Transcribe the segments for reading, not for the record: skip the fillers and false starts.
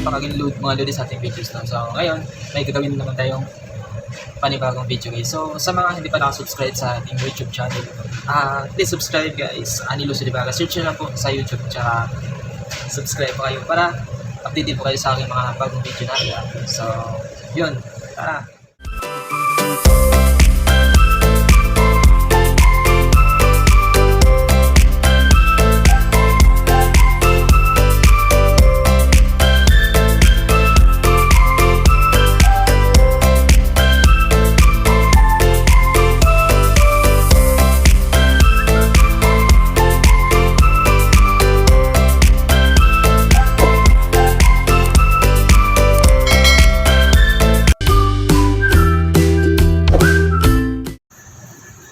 makag-load mga load sa ating videos na. So ngayon, may gagawin naman tayong panibagong video guys. So sa mga hindi pa nakasubscribe sa ating YouTube channel, please subscribe guys. Anilo Sulibaga. Search nyo lang po sa YouTube, tsaka subscribe po kayo para update po kayo sa aking mga bagong video na. So yun, tara!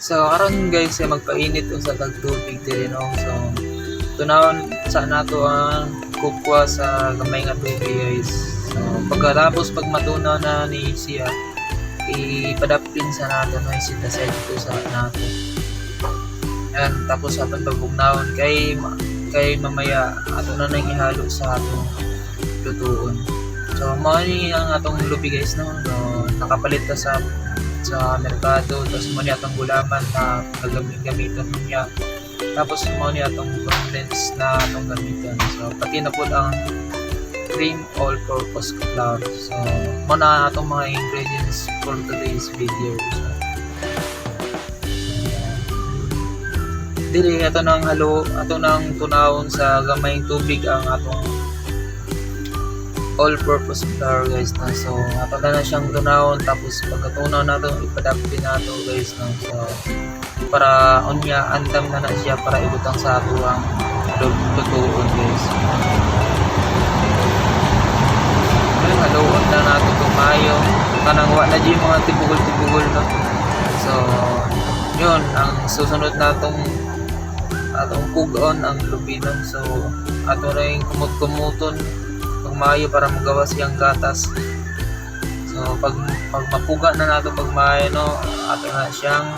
So karon guys, magpainit sa tagtubig diri no. So tunawon sa nato ang kukwa sa gamay nga tubig guys. So pagkatapos pag matunaw na ni siya, ipadapin sa nato no isita sa dito sa nato. Yan, tapos atong pagbugnaon kay mamaya ato na nang ihalo sa atong lutuon. So mao ni ang atong lubi guys no. So nakapalit ta sa merkado, tapos mo niya itong gulaman na gamitan niya, tapos mo niya itong condensed na itong gamitan. So pati na po ang cream all-purpose flour. So muna itong mga ingredients for today's video. So dili ito nang halo, ito nang tunawon sa gamayng tubig ang atong all-purpose flour guys na. So ato na siyang tunawon, tapos pagkatunaw nato ipadapin nato guys na. So para unya andam na siya para ibutang sa ato ang lutuon guys. Ngayon haluan na nato tumayo kanang wa na yung mga tibugol no. So yun ang susunod natong kugon ang lubinon. So ato na yung kumut-kumuton maayo para magawa siyang gatas. So pag mapuga na nato pag maayo no, ato na siyang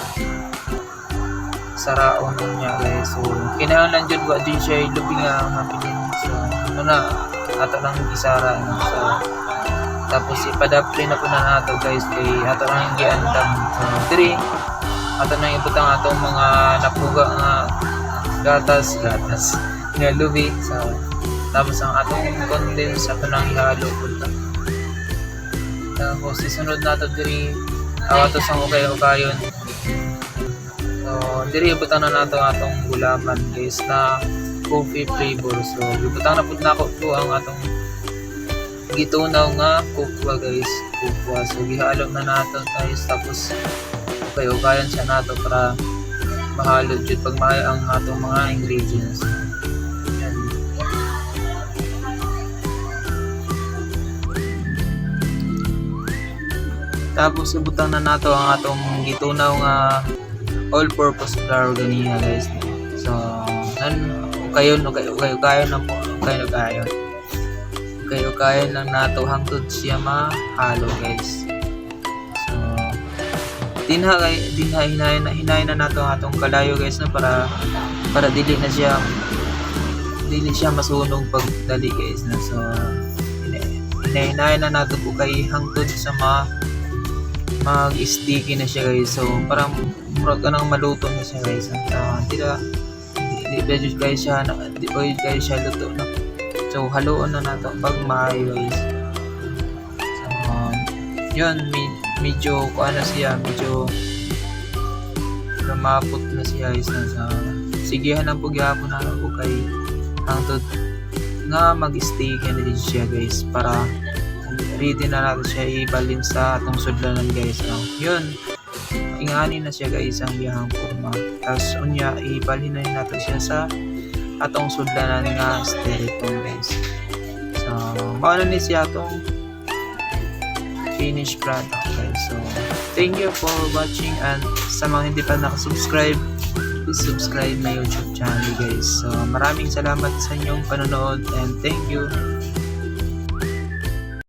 saraon niya guys. So kinahanglan jud wa din siya lubi nga mapilin. So ano na ato nang isara no. So tapos ipadapli na po na nato guys kay ato nang giandam. So diri ato nang ibutang atong mga napuga nga gatas nga lubi. So tapos ang atong condense ato nang ihalo punta. Tapos isunod nato diri ato sang ukay-ukayon. So diri ibutan na nato atong gulaman guys na coffee flavor. So ibutan na pud nako po ang atong gitunaw nga kukwa guys, kukwa. So gihalo na nato guys, tapos ukay-ukayon siya nato para mahalo jud pag maayo ang atong mga ingredients. Tapos ibutan na nato ang atong gitunaw nga all-purpose flour ganiya guys. So ukayon lang po, ukayon lang nato hangtod siya mahalo guys. So hinayin na nato ang atong kalayo guys na para dili siya masunog pag dali guys na. So hinayin na nato po kay hangtod sa mag-sticky na siya guys. So parang murag ka nang maluto na siya guys. Di ba guys siya luto na. So haluan na nato pag maayo guys. So yun, medyo medyo lumapot na siya guys na. So sigihan lang po gyapon na po kay hangtod nga mag-sticky na din siya guys para ready na natin siya ibalin sa atong sudlanan guys. So yun, ingani na siya guys ang biyahang forma. Tapos unya ibalhin na natin siya sa atong sudlanan nga styrofoam guys. So mauna ni siya atong finished product guys. So thank you for watching, and sa mga hindi pa nakasubscribe, please subscribe my YouTube channel guys. So maraming salamat sa inyong panonood, and thank you.